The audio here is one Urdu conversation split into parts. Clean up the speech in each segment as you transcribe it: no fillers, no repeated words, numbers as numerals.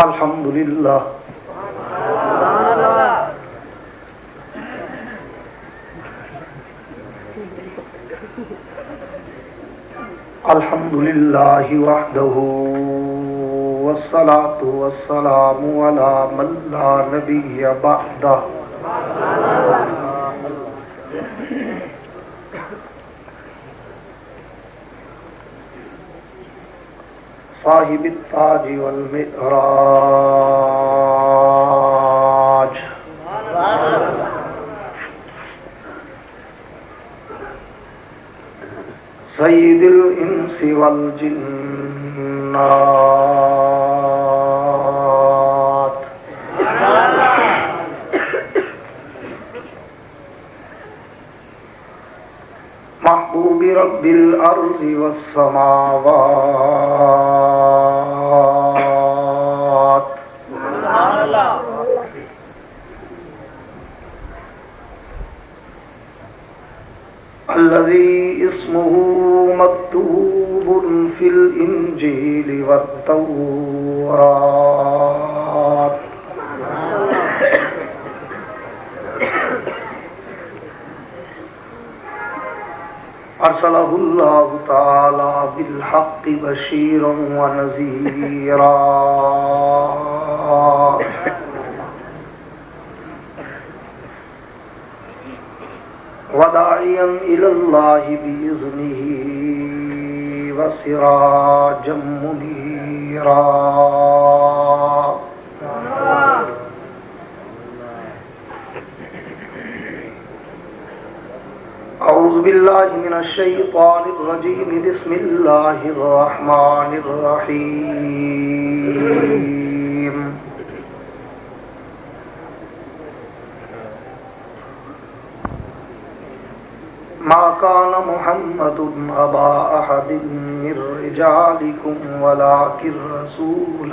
الحمدللہ الحمدللہ وحدہ والصلاة والسلام علی من لا نبی بعدہ صاحب التاج والمعراج سید الانس والجنات محبوب رب الارض والسماوات الذي اسمه مكتوب في الإنجيل والتوراة أرسله الله تعالى بالحق بشيرا ونذيرا وداعيا إلى الله بإذنه وسراجا منيرا أعوذ بالله من الشيطان الرجيم بسم الله الرحمن الرحيم ما كان محمد أبا أحد من رجالكم ولكن رسول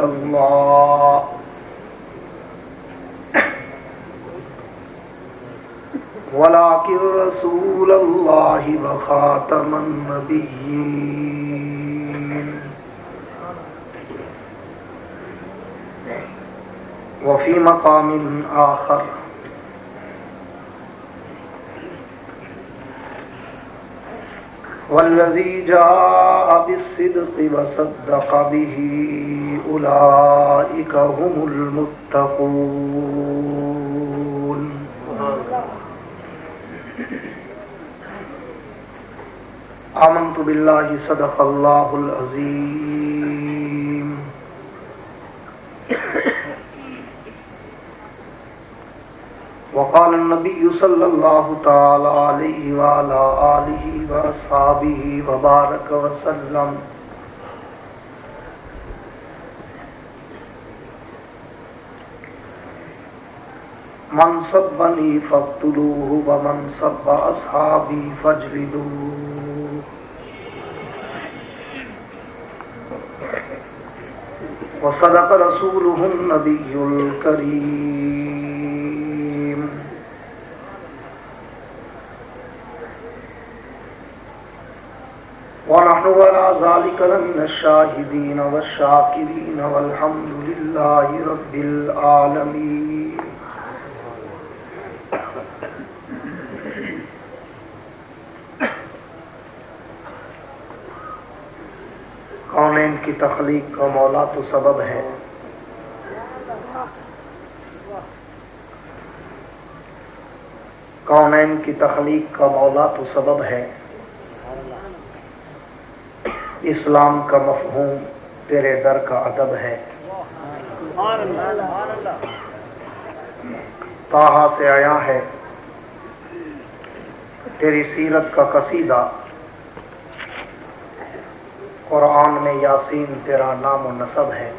الله وخاتم النبيين وفي مقام آخر والذي جاء بالصدق وصدق به أولئك هم المتقون آمنت بالله صدق الله العظيم وقال النبي صلى الله تعالى عليه وعلى آله وأصحابه وبارك وسلم من سبني فاقتلوه ومن سب أصحابي فاجلدوه وصدق رسوله النبي الكريم ونحن على ذلك لمن الشاهدين والشاكرين والحمد لله رب العالمين کونین کی تخلیق کا مولا تو سبب ہے، کونین کی تخلیق کا مولا تو سبب ہے، اسلام کا مفہوم تیرے در کا ادب ہے، طٰہٰ سے آیا ہے تیری سیرت کا قصیدہ، قرآن میں یاسین تیرا نام و نسب ہے،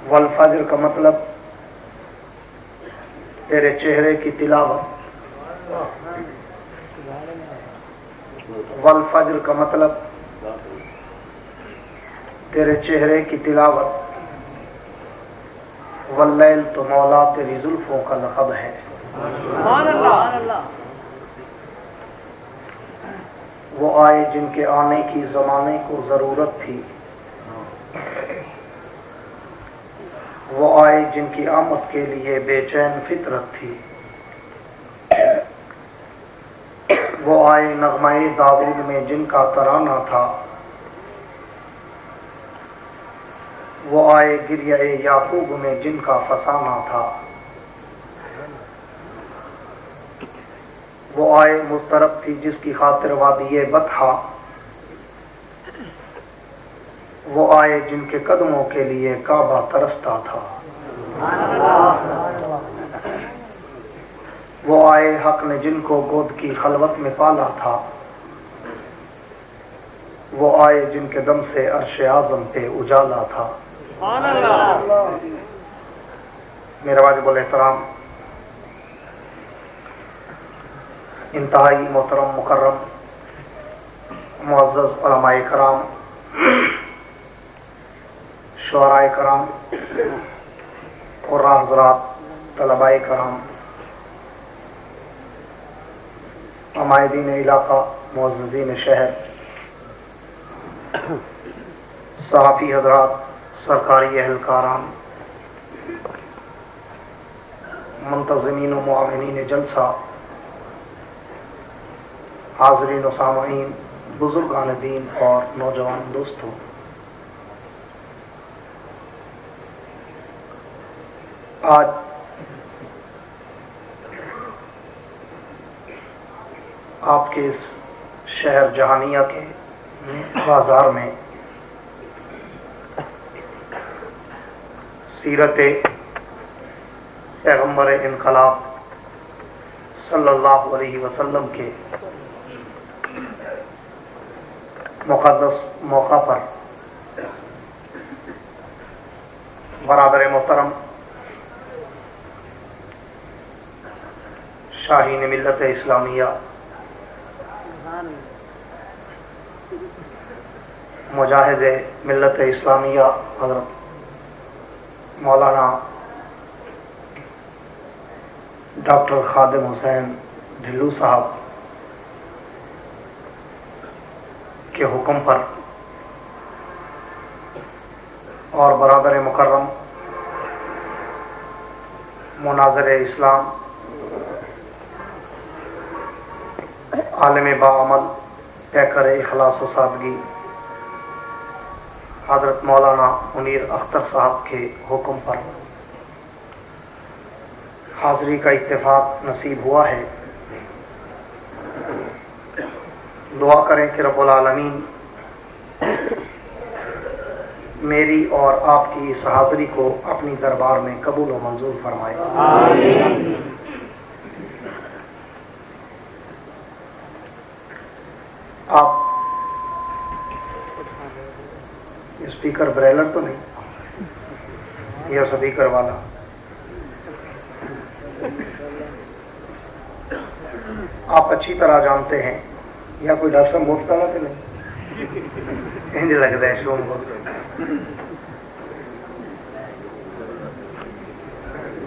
والفجر کا مطلب تیرے چہرے کی تلاوت، والفجر کا مطلب تیرے چہرے کی تلاوت، واللیل تو مولا تیری زلفوں کا لقب ہے۔ وہ آئے جن کے آنے کی زمانے کو ضرورت تھی، وہ آئے جن کی آمد کے لیے بے چین فطرت تھی، وہ آئے نغمہ داؤد میں جن کا ترانہ تھا، وہ آئے گریہ یعقوب میں جن کا فسانہ تھا، وہ آئے مضطرب تھی جس کی خاطر وادی بطحا، وہ آئے جن کے قدموں کے لیے کعبہ ترستا تھا، وہ آئے حق نے جن کو گود کی خلوت میں پالا تھا، وہ آئے جن کے دم سے عرش اعظم پہ اجالا تھا۔ میرے واجب الاحترام انتہائی محترم مکرم معزز علماء کرام، شعراء کرام اور حضرات، طلباء کرام، عمائدین علاقہ، معززین شہر، صحافی حضرات، سرکاری اہلکاران، منتظمین و معاونین جلسہ، حاضرین و سامعین، بزرگان دین اور نوجوان دوستوں، آج آپ کے اس شہر جہانیہ کے بازار میں سیرت پیغمبر انقلاب صلی اللہ علیہ وسلم کے مقدس موقع پر برادر محترم شاہین ملت اسلامیہ، مجاہد ملت اسلامیہ حضرت مولانا ڈاکٹر خادم حسین ڈھلو صاحب کے حکم پر اور برادر مکرم مناظر اسلام، عالم باعمل، پیکر اخلاص و سادگی حضرت مولانا منیر اختر صاحب کے حکم پر حاضری کا اتفاق نصیب ہوا ہے۔ دعا کریں کہ رب العالمین میری اور آپ کی اس حاضری کو اپنی دربار میں قبول و منظور فرمائے۔ آمین۔ آپ اسپیکر بریلر تو نہیں یا اسپیکر والا؟ آپ اچھی طرح جانتے ہیں، یا کوئی ڈاکٹر صاحب مفت والا تو نہیں؟ انج لگتا ہے شوم کو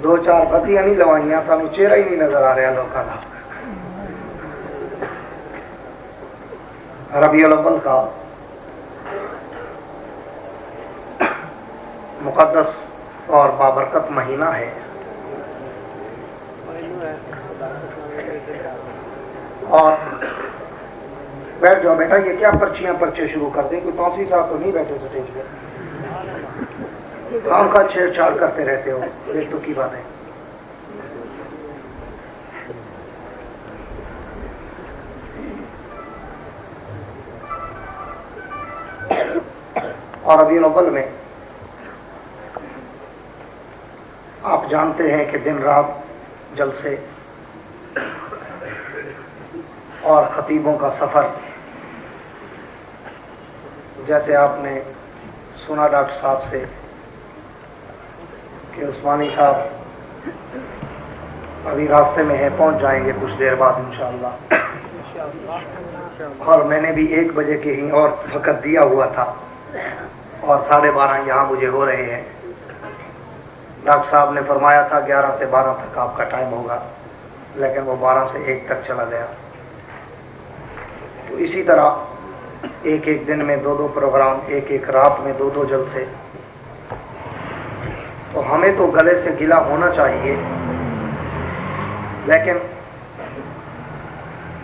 دو چار بتیاں نہیں لوائیاں، سانو چہرہ ہی نہیں نظر آ رہا لوگوں کا۔ ربیع الاول کا مقدس اور بابرکت مہینہ ہے، اور بیٹھ جاؤ بیٹا، یہ کیا پرچیاں پرچے شروع کر دیں؟ کوئی 5ویں صاحب تو نہیں بیٹھے سٹیج پہ، کام کا چھیڑ چھاڑ کرتے رہتے ہو، یہ تو کی بات ہے۔ اور ربیع الاول میں آپ جانتے ہیں کہ دن رات جلسے اور خطیبوں کا سفر، جیسے آپ نے سنا ڈاکٹر صاحب سے کہ عثمانی صاحب ابھی راستے میں ہیں، پہنچ جائیں گے کچھ دیر بعد انشاءاللہ، اور میں نے بھی 1 بجے کے ہی اور وقت دیا ہوا تھا، اور 12:30 یہاں مجھے ہو رہے ہیں۔ ڈاکٹر صاحب نے فرمایا تھا 11 سے 12 تک آپ کا ٹائم ہوگا، لیکن وہ 12 سے 1 تک چلا گیا۔ تو اسی طرح ایک ایک دن میں 2 پروگرام، ایک ایک رات میں 2 جلسے، تو ہمیں تو گلے سے گلا ہونا چاہیے، لیکن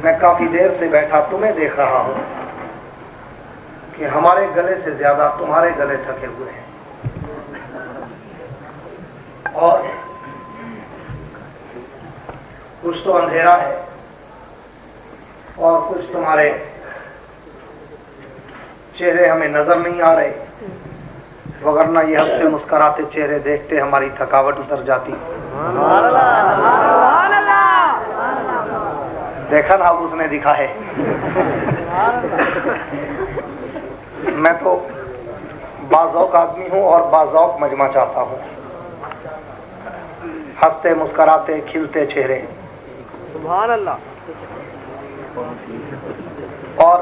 میں کافی دیر سے بیٹھا تمہیں دیکھ رہا ہوں کہ ہمارے گلے سے زیادہ تمہارے گلے تھکے ہوئے ہیں، اور کچھ تو اندھیرا ہے اور کچھ تمہارے چہرے ہمیں نظر نہیں آ رہے، وگرنہ یہ ہنستے مسکراتے چہرے دیکھتے ہماری تھکاوٹ اتر جاتی۔ دیکھا نا اب اس نے دکھا ہے۔ میں تو باذوق آدمی ہوں اور باذوق مجمع چاہتا ہوں، ہنستے مسکراتے کھلتے چہرے۔ سبحان اللہ۔ اور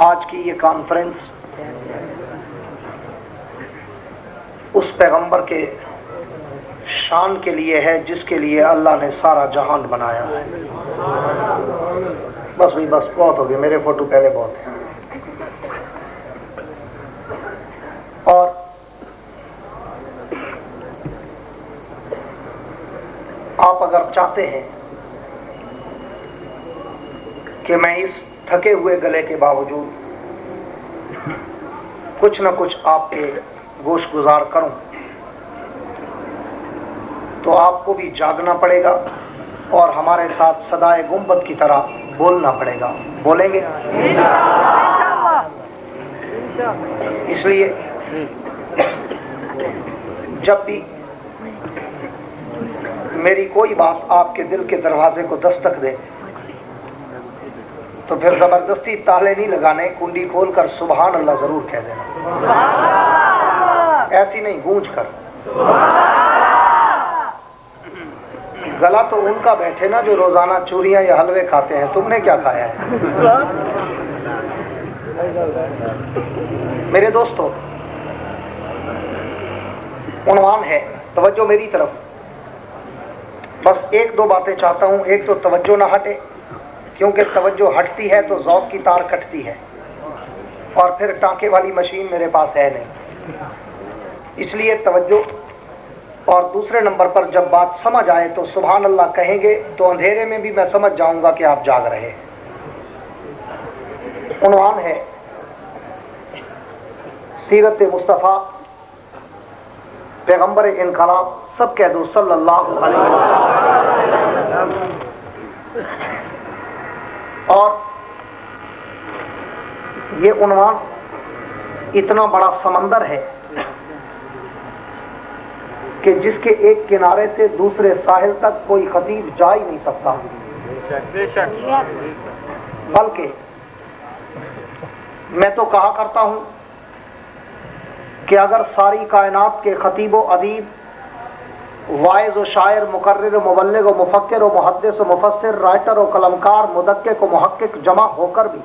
آج کی یہ کانفرنس اس پیغمبر کے شان کے لیے ہے جس کے لیے اللہ نے سارا جہان بنایا ہے۔ بس بھائی بس، بہت ہو گئے، میرے فوٹو پہلے بہت ہیں۔ اور آپ اگر چاہتے ہیں کہ میں اس تھکے ہوئے گلے کے باوجود کچھ نہ کچھ آپ کے گوش گزار کروں، تو آپ کو بھی جاگنا پڑے گا اور ہمارے ساتھ صدائے گنبد کی طرح بولنا پڑے گا۔ بولیں گے؟ اس لیے جب بھی میری کوئی بات آپ کے دل کے دروازے کو دستک دے تو پھر زبردستی تالے نہیں لگانے، کنڈی کھول کر سبحان اللہ ضرور کہہ دینا، ایسی نہیں گونج کر۔ گلا تو ان کا بیٹھے نا جو روزانہ چوریاں یا حلوے کھاتے ہیں، تم نے کیا کھایا ہے؟ میرے دوستو، عنوان ہے، توجہ میری طرف، بس 1-2 باتیں چاہتا ہوں۔ ایک تو توجہ نہ ہٹے، کیونکہ توجہ ہٹتی ہے تو ذوق کی تار کٹتی ہے، اور پھر ٹانکے والی مشین میرے پاس ہے نہیں، اس لیے توجہ۔ اور دوسرے نمبر پر جب بات سمجھ آئے تو سبحان اللہ کہیں گے تو اندھیرے میں بھی میں سمجھ جاؤں گا کہ آپ جاگ رہے ہیں۔ عنوان ہے سیرت مصطفیٰ پیغمبر انقلاب، سب کہہ دو صلی اللہ علیہ وسلم۔ اور یہ عنوان اتنا بڑا سمندر ہے کہ جس کے ایک کنارے سے دوسرے ساحل تک کوئی خطیب جا ہی نہیں سکتا، بلکہ میں تو کہا کرتا ہوں کہ اگر ساری کائنات کے خطیب و ادیب، واعظ و شاعر، مقرر و مبلغ و مفکر و محدث و مفسر، رائٹر و قلمکار، مدقق و محقق جمع ہو کر بھی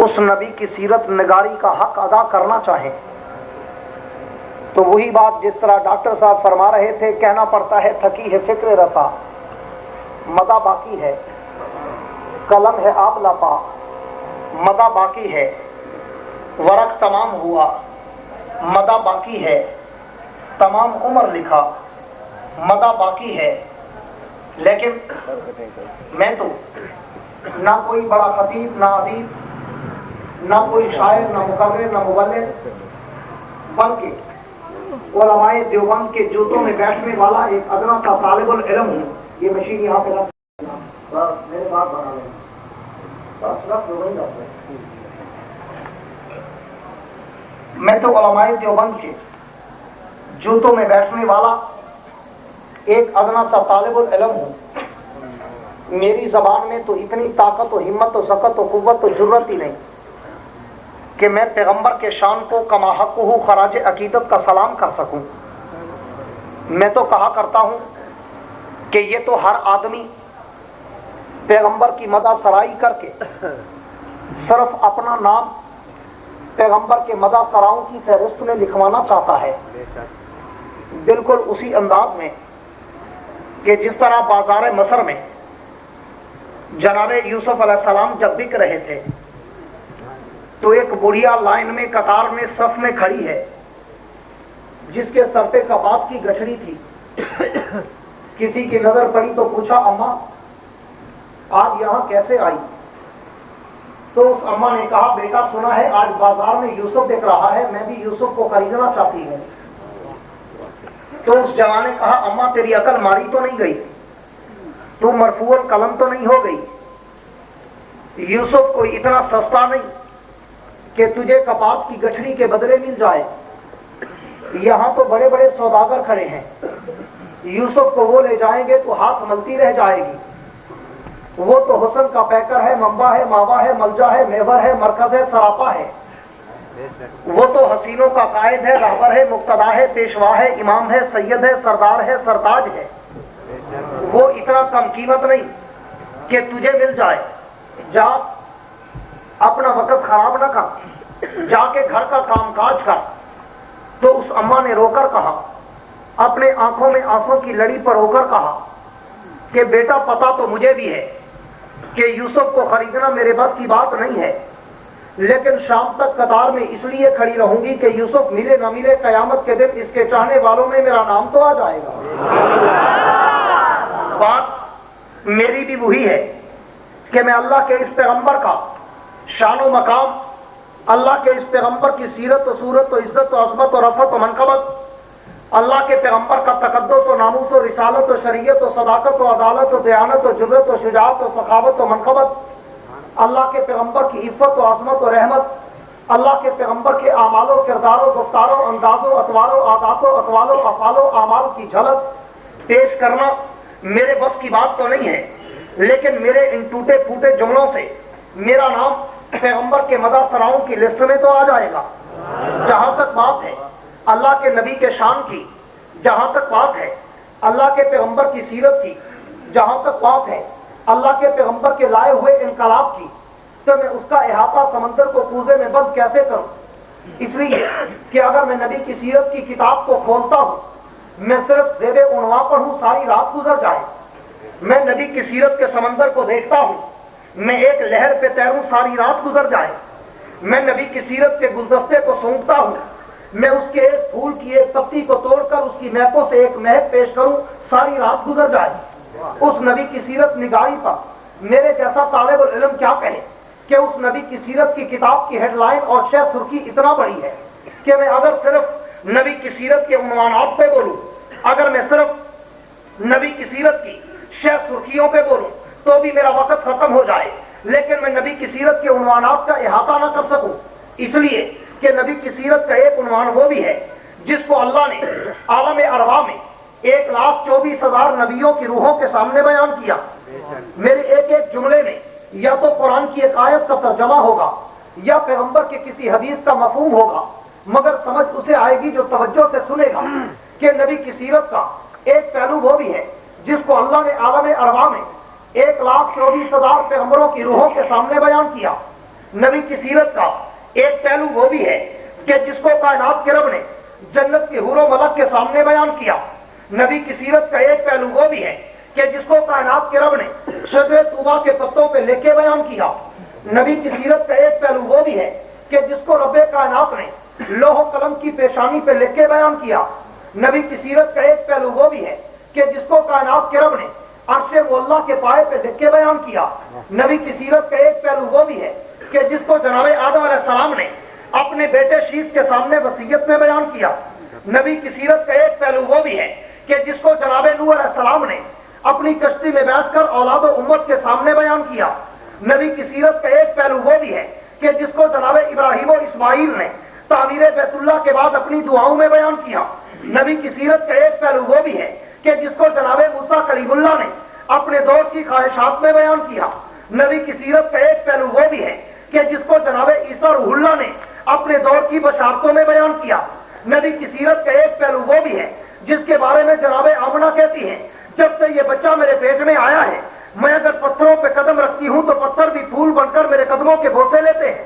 اس نبی کی سیرت نگاری کا حق ادا کرنا چاہیں تو وہی بات جس طرح ڈاکٹر صاحب فرما رہے تھے، کہنا پڑتا ہے تھکی ہے فکر رسا، مدہ باقی ہے، قلم ہے آپ لپا، مدہ باقی ہے، ورق تمام ہوا، مدہ باقی ہے، تمام عمر لکھا، مدہ باقی ہے۔ لیکن میں تو نہ کوئی بڑا خطیب، نہ ادیب، نہ کوئی شاعر، نہ مقرر، نہ مبلغ، بلکہ علماء دیوبند کے جوتوں میں بیٹھنے والا ایک ادنا سا طالب العلم ہوں۔ یہ مشین یہاں پہ رکھ، بس میرے بات بنا لیں، بس رکھ دو، نہیں رکھ دو۔ میں تو علماء دیوبند کے جوتوں میں بیٹھنے والا ایک ادنا سا طالب العلم ہوں۔ میری زبان میں تو اتنی طاقت و ہمت و سقت و قوت و جرت ہی نہیں کہ میں پیغمبر کے شان کو کما حقہ خراج عقیدت کا سلام کر سکوں۔ میں تو کہا کرتا ہوں کہ یہ تو ہر آدمی پیغمبر کی مدح سرائی کر کے صرف اپنا نام پیغمبر کے مدح سراؤں کی فہرست میں لکھوانا چاہتا ہے، بالکل اسی انداز میں کہ جس طرح بازار مصر میں جناب یوسف علیہ السلام جب بک رہے تھے تو ایک بڑھیا لائن میں قطار میں صف میں کھڑی ہے جس کے سر پہ کپاس کی گٹھڑی تھی. کسی کی نظر پڑی تو پوچھا اماں آج یہاں کیسے آئی؟ تو اس اماں نے کہا بیٹا سنا ہے آج بازار میں یوسف بک رہا ہے, میں بھی یوسف کو خریدنا چاہتی ہوں. تو اس جوان نے کہا اماں تیری عقل ماری تو نہیں گئی, تو مرفوع القلم تو نہیں ہو گئی؟ یوسف کوئی اتنا سستا نہیں کہ تجھے کپاس کی گٹھڑی کے بدلے مل جائے. یہاں تو بڑے بڑے سوداگر کھڑے ہیں, یوسف کو وہ لے جائیں گے تو ہاتھ ملتی رہ جائے گی. وہ تو حسن کا پیکر ہے, منبع ہے, ماوا ہے, ملجا ہے, میور ہے, مرکز ہے, سراپا ہے. وہ تو حسینوں کا قائد ہے, رہبر ہے, مقتدا ہے, پیشوا ہے, امام ہے, سید ہے, سردار ہے, سرتاج ہے. وہ اتنا کم قیمت نہیں کہ تجھے مل جائے. جا اپنا وقت خراب نہ کر, جا کے گھر کا کام کاج کر. تو اس اماں نے رو کر کہا, اپنے آنکھوں میں آنسوں کی لڑی پر ہو کر کہا کہ بیٹا پتا تو مجھے بھی ہے کہ یوسف کو خریدنا میرے بس کی بات نہیں ہے, لیکن شام تک قطار میں اس لیے کھڑی رہوں گی کہ یوسف ملے نہ ملے قیامت کے دن اس کے چاہنے والوں میں میرا نام تو آ جائے گا. بات میری بھی وہی ہے کہ میں اللہ کے اس پیغمبر کا شان و مقام, اللہ کے اس پیغمبر کی سیرت و صورت و عزت و عظمت و رفعت و منقبت, اللہ کے پیغمبر کا تقدس و ناموس و رسالت و شریعت و صداقت و عدالت و دیانت و جرت و شجاعت و سخاوت و منقبت, اللہ کے پیغمبر کی عفت و عظمت و رحمت, اللہ کے پیغمبر کے اعمال و کردار و گفتار و انداز و اطوار و عادات و اقوال و افعال و اعمال کی جھلک پیش کرنا میرے بس کی بات تو نہیں ہے, لیکن میرے ان ٹوٹے پھوٹے جملوں سے میرا نام پیغمبر کے مدح سراؤں کی لسٹ میں تو آ جائے گا. جہاں تک بات ہے اللہ کے نبی کے شان کی, جہاں تک بات ہے اللہ کے پیغمبر کی سیرت کی, جہاں تک بات ہے اللہ کے پیغمبر کے لائے ہوئے انقلاب کی, تو میں اس کا احاطہ سمندر کو کوزے میں بند کیسے کروں؟ اس لیے کہ اگر میں نبی کی سیرت کی کتاب کو کھولتا ہوں, میں صرف زیب عنواں پڑھوں ساری رات گزر جائے. میں نبی کی سیرت کے سمندر کو دیکھتا ہوں, میں ایک لہر پہ تیروں ساری رات گزر جائے. میں نبی کی سیرت کے گلدستے کو سونپتا ہوں, میں اس کے ایک پھول کی ایک پتی کو توڑ کر اس کی مہکوں سے ایک مہک پیش کروں ساری رات گزر جائے. اس نبی کی سیرت نگاری پر میرے جیسا طالب العلم کیا کہے کہ اس نبی کی سیرت کی کتاب کی ہیڈ لائن اور شہ سرخی اتنا بڑی ہے کہ میں اگر صرف نبی کی سیرت کے عنوانات پہ بولوں, اگر میں صرف نبی کی سیرت کی شہ سرخیوں پہ بولوں تو بھی میرا وقت ختم ہو جائے, لیکن میں نبی کی سیرت کے عنوانات کا احاطہ نہ کر سکوں. اس لیے کہ نبی کی سیرت کا ایک عنوان وہ بھی ہے جس کو اللہ نے عالم ارواح میں 1,24,000 نبیوں کی روحوں کے سامنے بیان کیا. میرے ایک ایک جملے میں یا تو قرآن کی ایک آیت کا ترجمہ ہوگا یا پیغمبر کی کسی حدیث کا مفہوم ہوگا, مگر سمجھ اسے آئے گی جو توجہ سے سنے گا کہ نبی کی سیرت کا ایک پہلو وہ بھی ہے جس کو اللہ نے عالم ارواح میں 1,24,000 پیغمبروں کی روحوں کے سامنے بیان کیا. نبی کی سیرت کا ایک پہلو وہ بھی ہے کہ جس کو کائنات کے رب نے جنت کی حور و ملک کے سامنے بیان کیا. نبی کی سیرت کا ایک پہلو وہ بھی ہے کہ جس کو کائنات کے رب نے شجر طوبہ کے پتوں پہ لکھ کے بیان کیا. نبی کی سیرت کا ایک پہلو وہ بھی ہے کہ جس کو رب کائنات نے لوح و قلم کی پیشانی پہ لکھ کے بیان کیا. نبی کی سیرت کا ایک پہلو وہ بھی ہے کہ جس کو کائنات کے رب نے عرش معلیٰ کے پائے پہ لکھ کے بیان کیا. نبی کی سیرت کا ایک پہلو وہ بھی ہے کہ جس کو جناب آدم علیہ السلام نے اپنے بیٹے شیش کے سامنے وصیت میں بیان کیا. نبی کی سیرت کا ایک پہلو وہ بھی ہے کہ جس کو جناب نوح علیہ السلام نے اپنی کشتی میں بیٹھ کر اولاد و امت کے سامنے بیان کیا. نبی کی سیرت کا ایک پہلو وہ بھی ہے کہ جس کو جناب ابراہیم و اسماعیل نے تعمیر بیت اللہ کے بعد اپنی دعاؤں میں بیان کیا. نبی کی سیرت کا ایک پہلو وہ بھی ہے کہ جس کو جناب موسیٰ کلیم اللہ نے اپنے دور کی خواہشات میں بیان کیا. نبی کی سیرت کا ایک پہلو وہ بھی ہے کہ جس کو جناب عیسیٰ روح اللہ نے اپنے دور کی بشارتوں میں بیان کیا. نبی کی سیرت کا ایک پہلو وہ بھی ہے جس کے بارے میں جناب آمنہ کہتی ہیں جب سے یہ بچہ میرے پیٹ میں آیا ہے میں اگر پتھروں پہ قدم رکھتی ہوں تو پتھر بھی پھول بن کر میرے قدموں کے بوسے لیتے ہیں.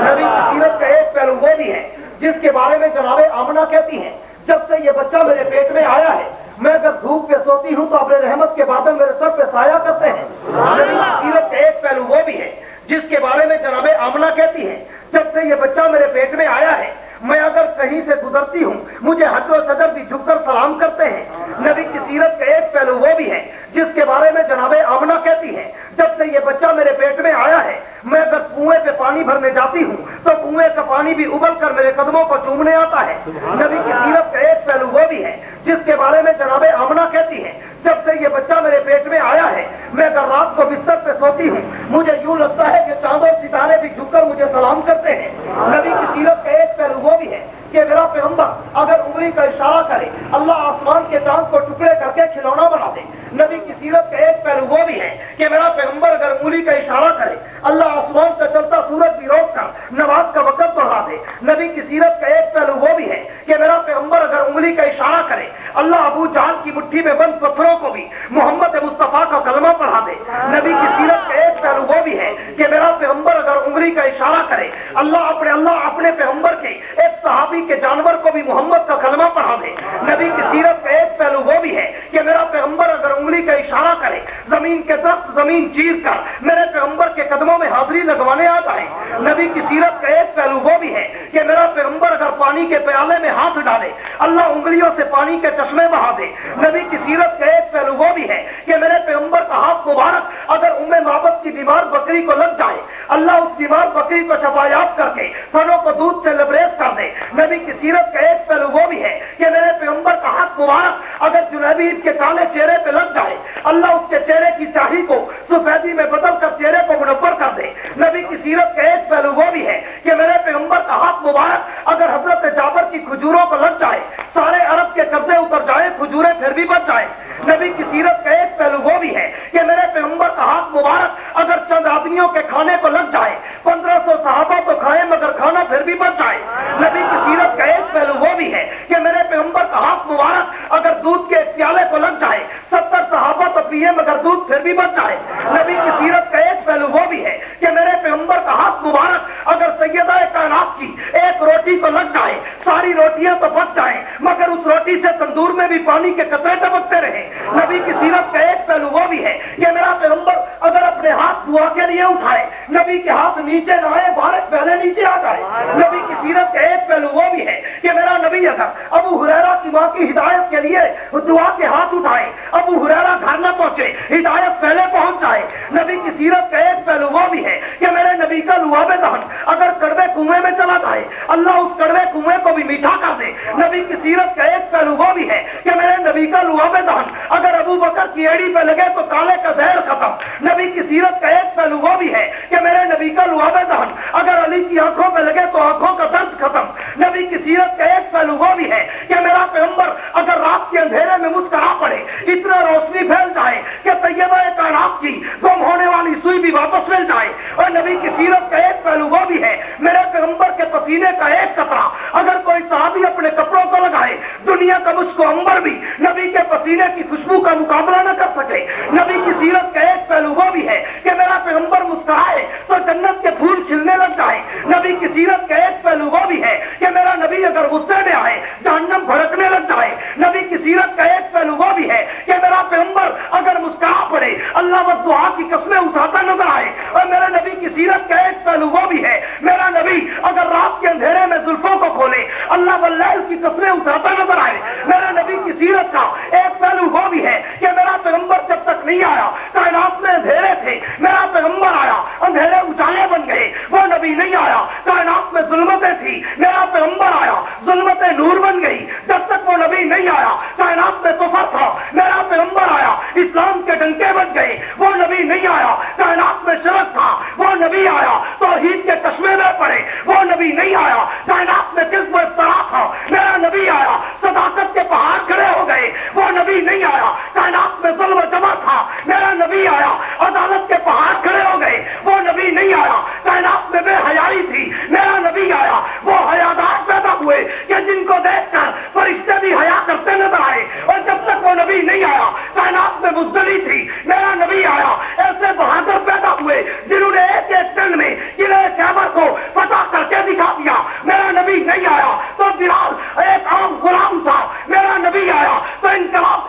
نبی کی سیرت کا ایک پہلو وہ بھی ہے جس کے بارے میں جناب آمنہ کہتی ہیں جب سے یہ بچہ میرے پیٹ میں آیا ہے میں اگر دھوپ پہ سوتی ہوں تو اپنے رحمت کے بادل میرے سر پہ سایہ کرتے ہیں۔ نبی کی سیرت کا ایک پہلو وہ بھی ہے جس کے بارے میں جناب آمنہ کہتی ہیں جب سے یہ بچہ میرے پیٹ میں آیا ہے میں اگر کہیں سے گزرتی ہوں مجھے حجر و شجر بھی جھک کر سلام کرتے ہیں۔ نبی کی سیرت کا ایک پہلو وہ بھی ہے جس کے بارے میں جناب آمنہ کہتی ہیں جب سے یہ بچہ میرے پیٹ میں آیا ہے میں اگر کنویں پہ پانی بھرنے جاتی ہوں تو کنویں کا پانی بھی ابل کر میرے قدموں کو چومنے آتا ہے۔ نبی کی سیرت کا ایک پہلو وہ بھی ہے جس کے بارے میں جناب آمنہ کہتی ہیں جب سے یہ بچہ میرے پیٹ میں آیا ہے میں اگر رات کو بستر پہ سوتی ہوں مجھے یوں لگتا ہے کہ چاند اور ستارے بھی جھک کر مجھے سلام کرتے ہیں۔ نبی کی سیرت کا ایک پہلو وہ بھی ہے کہ میرا پیغمبر اگر انگلی کا اشارہ کرے اللہ آسمان کے چاند کو ٹکڑے کر کے کھلونا بنا دے۔ نبی کی سیرت کا ایک پہلو وہ بھی ہے کہ میرا پیغمبر اگر انگلی کا اشارہ کرے اللہ آسمان پہ چلتا سورج بھی روک کر نماز کا وقت دوہرا دے۔ نبی کی سیرت کا ایک پہلو وہ بھی ہے کہ میرا پیغمبر اگر انگلی کا اشارہ کرے اللہ ابو جہل کی مٹھی میں بند پتھروں کو بھی محمد مصطفیٰ کا کلمہ پڑھا دے۔ نبی کی سیرت کا ایک پہلو وہ بھی ہے کہ میرا پیغمبر اگر انگلی کا اشارہ کرے اللہ اپنے پیغمبر کے ایک صحابی کے جانور کو بھی محمد کا کلمہ پڑھا دے۔ نبی کی سیرت کا ایک پہلو وہ بھی ہے کہ میرا پیغمبر اگر انگلی کا اشارہ کرے زمین کے درخت زمین چیر کر میرے پیغمبر کے قدموں میں حاضری لگوانے آ جائے۔ نبی کی سیرت کا ایک پہلو وہ بھی ہے کہ میرا پیغمبر اگر پانی کے پیالے میں ہاتھ ڈالے اللہ انگلیوں سے پانی کے چشمے بہا دے۔ نبی کی سیرت کا ایک پہلو وہ بھی ہے کہ میرے پیغمبر کا ہاتھ مبارک اگر معبد کی بیمار بکری کو لگ جائے اللہ اس بیمار بکری کو شفایاب کر کے تھنوں کو دودھ سے لبریز کر دے۔ نبی کی سیرت کا ایک پہلو وہ بھی ہے کہ میرے پیغمبر کا ہاتھ مبارک اگر جلیبیب کے کالے چہرے پہ لگ جائے اللہ اس کے چہرے کی سیاہی کو سفیدی میں بدل کر چہرے کو منور کر دے۔ نبی کی سیرت کا ایک پہلو وہ بھی ہے کہ میرے پیغمبر کا ہاتھ مبارک اگر حضرت جابر کی کھجوروں کو لگ جائے سارے عرب کے قبضے اتر جائے کھجوریں پھر بھی بچ جائے۔ نبی کی سیرت کا ایک پہلو وہ بھی ہے کہ میرے پیغمبر کا ہاتھ مبارک اگر چند آدمیوں کے کھانے کو لگ جائے 1500 صحابہ تو کھائے مگر کھانا پھر بھی بچ جائے۔ نبی کی سیرت کا ایک پہلو وہ بھی ہے کہ میرے پیغمبر کا ہاتھ مبارک اگر دودھ کے پیالے کو لگ جائے 70 صحابہ تو پیے مگر دودھ پھر بھی بچ جائے۔ نبی کی سیرت کا ایک پہلو وہ بھی ہے کہ میرے پیغمبر کا ہاتھ مبارک اگر سیدہ کائنات کی ایک روٹی کو لگ جائے ساری روٹیاں تو بچ جائیں مگر اس روٹی سے تندور میں بھی پانی کے قطرے ٹپکتے رہیں۔ نبی کی سیرت کا ایک پہلو وہ بھی ہے کہ میرا پیغمبر اگر اپنے ہاتھ دعا کے لیے اٹھائے نبی کے ہاتھ نیچے نہ آئے بارش پہلے نیچے آ جائے۔ نبی کی سیرت کا ایک پہلو وہ بھی ہے کہ میرا نبی اگر ابو ہریرہ کی ماں کی ہدایت کے لیے دعا کے ہاتھ اٹھائے ابو ہریرہ گھر نہ پہنچے ہدایت پہلے پہنچ جائے۔ نبی کی سیرت کا ایک پہلو وہ بھی ہے کہ میرے نبی کا لعاب دہن اگر کڑوے کنویں میں چلا جائے اللہ اس کڑوے کنویں کو بھی میٹھا کر دے۔ نبی کی سیرت کا ایک پہلو وہ بھی ہے کہ میرے نبی کا لعاب دہن اگر ابو بکر کی ایڑی پہ لگے تو کالے کا زہر ختم۔ نبی کی سیرت کا ایک پہلو وہ بھی ہے کہ میرے نبی کا لعاب دہن اگر علی کی آنکھوں پہ لگے تو آنکھوں کا درد ختم۔ نبی کی سیرت کا ایک پہلو وہ بھی ہے کہ میرا پیغمبر اگر رات کے اندھیرے میں مسکرا پڑے اتنا روشنی پھیل جائے کہ طیبہ کائنات کی گم ہونے والی سوئی بھی واپس مل جائے۔ اور نبی کی سیرت کا ایک پہلو وہ بھی ہے میرے پیغمبر کے پسینے کا ایک قطرہ اگر کوئی صحابی اپنے کپڑوں کو لگائے دنیا کا مشک و عنبر بھی نبی کے پسینے کی خوشبو کا مقابلہ نہ کر سکے۔ نبی کی سیرت کا ایک پہلو وہ بھی ہے کہ میرا پیغمبر مسکرائے تو جنت کے پھول کھلنے لگ جائے۔ نبی کی سیرت کا ایک پہلو وہ بھی ہے کہ میرا نبی اگر غصے میں آئے جہنم بھڑکنے لگ جائے۔ نبی کی سیرت کا ایک پہلو وہ بھی ہے کہ میرا پیغمبر اگر مسکرا پڑے اللہ والدعا کی قسمیں اٹھاتا نظر آئے۔ اور میرے نبی کی سیرت کا ایک پہلو وہ بھی ہے میرا نبی اگر رات کے اندھیرے میں زلفوں کو کھولے اللہ واللیل کی قسمیں اٹھاتا نظر آئے۔ میرے نبی کی سیرت کا ایک پہلو وہ بھی ہے کہ میرا پیغمبر جب تک نہیں آیا کائنات میں اندھیرے تھے میرا پیغمبر آیا اندھیرے اجالے بن گئے۔ وہ نبی نہیں آیا کائنات میں ظلمتیں تھی میرا پیغمبر آیا ظلمتیں نور بن گئی۔ جب تک وہ نبی نہیں آیا کائنات میں کفر تھا میرا پیغمبر آیا اسلام کے ڈنکے بج گئے۔ وہ نبی نہیں آیا کائنات میں شرک تھا وہ نبی آیا توحید کے چشمے میں پڑے۔ وہ نبی نہیں آیا کائنات میں کذب و افترا تھا میرا نبی آیا صداقت کے پہاڑ کھڑے ہو گئے۔ وہ نبی نہیں آیا کائنات میں ظلم و جبر تھا میرا نبی آیا عدالت کے پہاڑ کھڑے ہو گئے۔ وہ نبی نہیں آیا کائنات میں بے حیائی تھی میرا نبی آیا وہ حیادار پیدا ہوئے کہ جن کو دیکھ کر فرشتے بھی حیا کرتے نظر آئے۔ اور جب تک وہ نبی نہیں آیا کائنات میں بزدلی تھی میرا نبی آیا ایسے بہادر پیدا ہوئے جنہوں نے ایک ایک دن میں قلعہ خیبر کو فتح کر کے دکھا دیا۔ میرا نبی نہیں آیا تو بلال ایک عام غلام تھا میرا نبی آیا تو انقلاب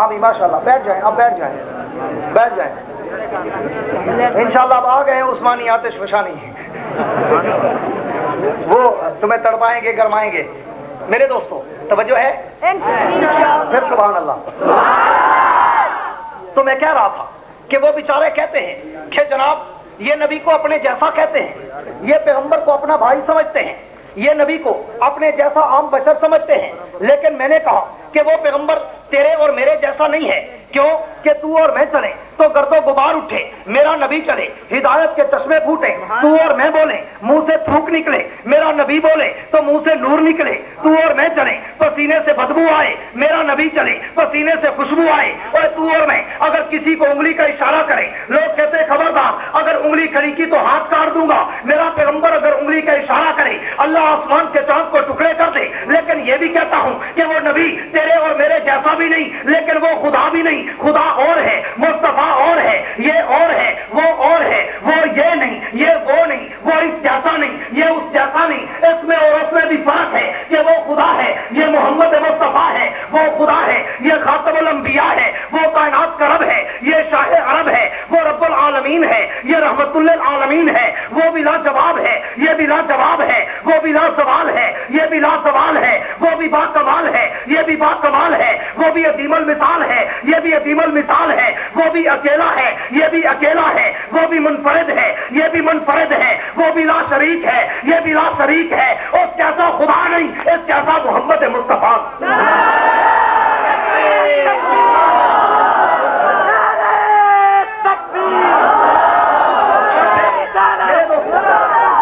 ہاں بھی ماشاءاللہ، بیٹھ جائیں، اب بیٹھ جائیں، بیٹھ جائیں انشاءاللہ۔ اب آ گئے ہیں عثمانی آتش فشانی، وہ تمہیں تڑپائیں گے، گرمائیں گے۔ میرے دوستو توجہ ہے؟ پھر سبحان اللہ۔ تو میں کہہ رہا تھا کہ وہ بیچارے کہتے ہیں کہ جناب یہ نبی کو اپنے جیسا کہتے ہیں، یہ پیغمبر کو اپنا بھائی سمجھتے ہیں، یہ نبی کو اپنے جیسا عام بشر سمجھتے ہیں، لیکن میں نے کہا کہ وہ پیغمبر تیرے اور میرے جیسا نہیں ہے۔ کیوں کہ تو اور میں چلیں تو گرد و غبار اٹھے، میرا نبی چلے ہدایت کے چشمے پھوٹے، تو اور میں بولے منہ سے تھوک نکلے، میرا نبی بولے تو منہ سے نور نکلے، تو اور میں چلے پسینے سے بدبو آئے، میرا نبی چلے پسینے سے خوشبو آئے۔ اور تو اور میں اگر کسی کو انگلی کا اشارہ کرے، لوگ کہتے خبردار اگر انگلی کھڑی کی تو ہاتھ کاٹ دوں گا، میرا پیغمبر اگر انگلی کا اشارہ کرے اللہ آسمان کے چاند کو ٹکڑے کر دے۔ لیکن یہ بھی کہتا ہوں کہ وہ نبی تیرے اور میرے جیسا بھی نہیں، لیکن وہ خدا بھی نہیں، خدا اور ہے، مصطفیٰ اور ہے، یہ اور ہے، وہ اور ہے، وہ یہ نہیں، یہ وہ نہیں، وہ اس جیسا نہیں، یہ اس جیسا نہیں۔ اس میں اور اس میں بھی فرق ہے کہ وہ خدا ہے، یہ محمد مصطفیٰ ہے، وہ خدا ہے، یہ خاتم الانبیاء ہے، وہ کائنات کا رب ہے، یہ شاہ عرب ہے، وہ رب العالمین ہے، یہ رحمت للعالمین ہے، وہ بھی لا جواب ہے، یہ بھی لا جواب ہے، وہ بھی لا زوال ہے، یہ بھی لا زوال ہے، وہ بھی با کمال ہے، یہ بھی با کمال ہے، وہ بھی عظیم المثال ہے، یہ بھی عظیم المثال ہے، وہ بھی اکیلا ہے، یہ بھی اکیلا ہے، وہ بھی منفرد ہے، یہ بھی منفرد ہے، وہ بھی لا شریک ہے، یہ بھی لا شریک ہے۔ اس جیسا خدا نہیں، اس جیسا محمد مصطفیٰ۔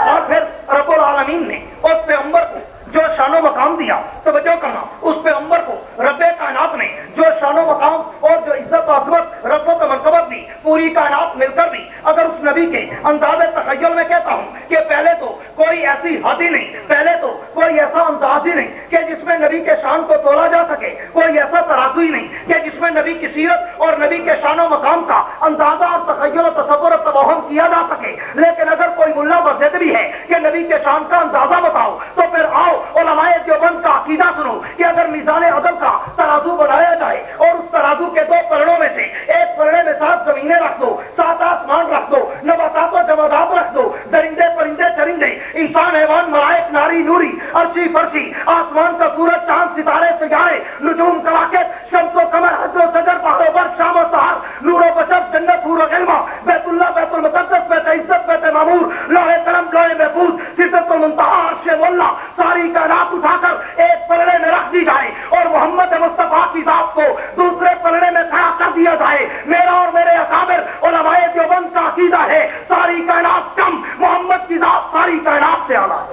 اور پھر رب العالمین نے اس پیغمبر کو جو شان و مقام دیا، توجہ کرنا، اس پیغمبر کو رب کائنات نے جو شان و مقام اور جو عزت و عظمت رتبت و مرتبت دی، پوری کائنات مل کر بھی اگر اس نبی کے انداز تخیل میں کہتا ہوں کہ پہلے تو کوئی ایسی حد ہی نہیں، پہلے تو کوئی ایسا انداز ہی نہیں کہ جس میں نبی کے شان کو تولا جا سکے، کوئی ایسا ترازو ہی نہیں کہ جس میں نبی کی سیرت اور نبی کے شان و مقام کا اندازہ اور تخیل و تصور و توہم کیا جا سکے۔ لیکن اگر کوئی ملا مسجد بھی ہے کہ نبی کے شان کا اندازہ بتاؤ، تو پھر آؤ علماء دیوبند کا عقیدہ سنو کہ اگر میزان عدل کا ترازو بنایا جائے اور اس ترازو کے دو پلڑوں میں سے ایک پلڑے میں 7 زمینیں رکھ دو، 7 آسمان رکھ دو، نباتات و جمادات رکھ دو، درندے پرندے چرندے، انسان حیوان ملائک ناری نوری، عرشی فرشی، آسمان کا سورج چاند ستارے سیارے، نجوم کواکب، شمس و قمر، حجر و شجر، پہاڑ و بر، شام و سحر، نور و بشر، جنت حور و غلمہ، بیت اللہ، بیت المقدس، بیت عزت، بیت معمور، لوح قلم، لوح محفوظ، سدرۃ المنتہا، عرش مولا، ساری کائنات اٹھا کر ایک پلڑے میں رکھ دی جائے اور محمد مصطفیٰ کی ذات کو دوسرے پلڑے میں کھڑا کر دیا جائے۔ میرا اور میرے اکابر علماء دیوبند کا عقیدہ ہے ساری کائنات کم، محمد کی ذات ساری کائنات سے اعلیٰ ہے۔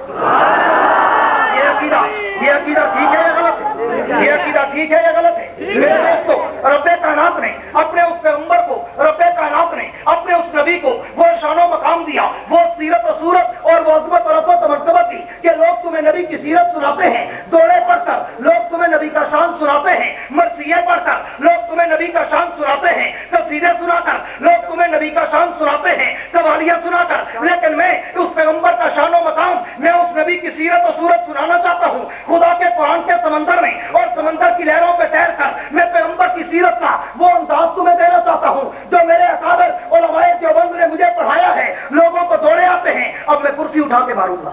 یہ عقیدہ ٹھیک ہے یا غلط ہے؟ یہ عقیدہ ٹھیک ہے یا غلط ہے؟ میرے دوستو رب کائنات نے اپنے اس پیغمبر کو، رب کائنات نے اپنے اس نبی کو وہ شان و مقام دیا، وہ سیرت و صورت اور وہ عظمت اور رفعت و مرتبت دی کہ لوگ تمہیں نبی کی سیرت سناتے ہیں دوڑے پڑھ کر، لوگ تمہیں نبی کا شان سناتے ہیں مرثیے پڑھ کر، لوگ تمہیں نبی کا شان سناتے ہیں قصیدے سنا کر، لوگ تمہیں نبی کا شان سناتے ہیں قوالیاں سنا کر۔ لیکن میں اس پیغمبر کا شان و مقام، میں اس نبی کی سیرت و صورت سنانا چاہتا ہوں خدا کے قرآن کے سمندر میں، اور سمندر کی لہروں پہ تیر کر میں پیغمبر کی سیرت کا وہ انداز تمہیں دینا چاہتا ہوں جو میرے اکابر علماء دیوبند نے مجھے پڑھایا ہے۔ لوگوں کو دوڑے آتے ہیں، اب میں کرسی اٹھا کے ماروں گا۔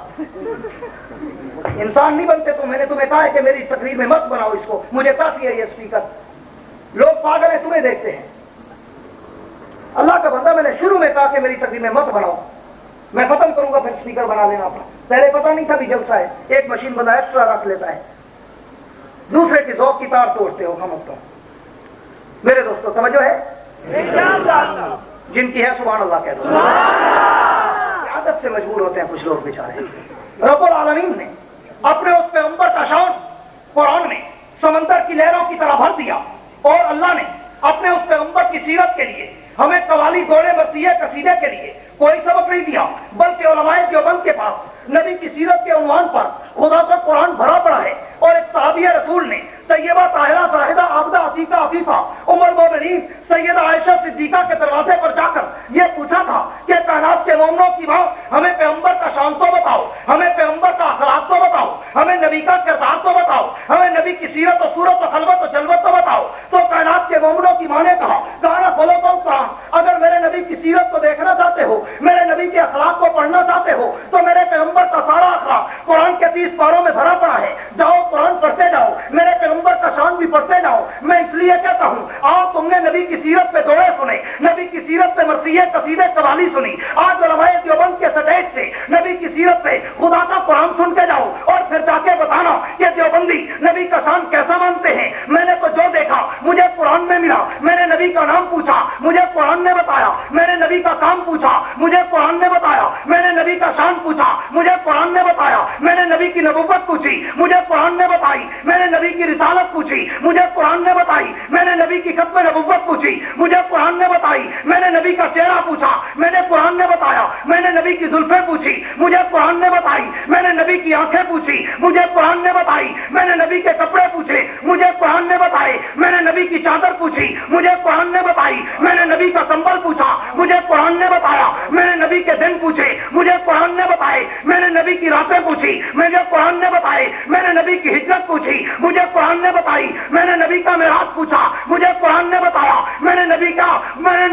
انسان نہیں بنتے تو میں نے تمہیں کہا ہے کہ میری تقریر میں مت بناؤ اس کو، مجھے کافی ہے یہ اسپیکر۔ لوگ پاگل ہیں تمہیں دیکھتے ہیں۔ اللہ کا بندہ میں نے شروع میں کہا کہ میری تقریر میں مت بناؤ، میں ختم کروں گا پھر اسپیکر بنا لینا اپنا۔ پہلے پتہ نہیں تھا بھی جلسہ ہے، ایک مشین بندہ ایکسٹرا رکھ لیتا ہے، دوسرے کی ذوق کی تار توڑتے ہو کم از کم۔ میرے دوستو توجہ ہے؟ جن کی ہے سبحان اللہ کہہ دو۔ عادت سے مجبور ہوتے ہیں کچھ لوگ بیچارے۔ رب العالمین نے اپنے اس پیغمبر کا شان قرآن میں سمندر کی لہروں کی طرح بھر دیا، اور اللہ نے اپنے اس پیغمبر کی سیرت کے لیے ہمیں قوالی دوڑے مرثیے قصیدے کے لیے کوئی سبق نہیں دیا، بلکہ علماء دیوبند کے پاس نبی کی سیرت کے عنوان پر خدا کا قرآن بھرا پڑا ہے۔ اور ایک صحابیہ رسول نے طیبہ طاہرہ زاہدہ عابدہ عتیقہ عفیفہ ام المومنین سیدہ عائشہ صدیقہ کے دروازے پر جا کر یہ پوچھا تھا کہ کائنات کے مومنوں کی ماں، ہمیں پیغمبر کا شان تو بتاؤ، ہمیں پیغمبر کا اخلاق تو بتاؤ، ہمیں نبی کا کردار تو بتاؤ، ہمیں نبی کی سیرت و صورت و خلوت و جلوت تو بتاؤ۔ تو کائنات کے پاروں میں بھرا پڑا ہے، جاؤ قرآن پڑھتے جاؤ، میرے پیغمبر کا شان بھی پڑھتے جاؤ۔ میں اس لیے کہتا ہوں آؤ تم نے نبی کی سیرت پہ دوڑے سنے، نبی کی سیرت پہ مرثیے قصیدے قوالی سنی، آج علماء دیوبند کے سٹیج سے نبی کی سیرت پہ خدا کا قرآن سن کے جاؤ اور پھر جا کے بتانا کہ دیوبندی نبی کا شان کیسا مانتے ہیں۔ میں نے تو جو دیکھا مجھے قرآن میں ملا، میں نے نبی کا نام پوچھا مجھے قرآن نے بتایا، میں نے نبی کا کام پوچھا مجھے قرآن نے بتایا، میں نے نبی کا شان پوچھا مجھے قرآن نے بتایا، میں نے نبی کی نبوت پوچھی مجھے قرآن نے بتائی، میں نے نبی کی رسالت پوچھی مجھے قرآن نے بتائی، میں نے نبی کی ختم نبوت پوچھی مجھے قرآن نے بتائی، میں نے نبی کا چہرہ پوچھا میں نے قرآن نے بتایا، میں نے نبی کی زلفیں پوچھی مجھے قرآن نے بتائی، میں نے نبی کی آنکھیں پوچھی مجھے قرآن نے بتائی، میں نے نبی کے کپڑے پوچھے مجھے قرآن نے بتائے، میں نے نبی کی چادر پوچھی مجھے قرآن نے بتائی، میں نے نبی کا کمبل پوچھا مجھے قرآن نے بتایا، میں نے نبی کے دن پوچھے مجھے قرآن نے بتائے، میں نے نبی کی راتیں پوچھی مجھے قرآن نے بتائے، میں نے نبی کی ہجرت پوچھی مجھے قرآن نے بتائی، میں نے نبی کا معراج پوچھا مجھے قرآن نے بتایا، میں نے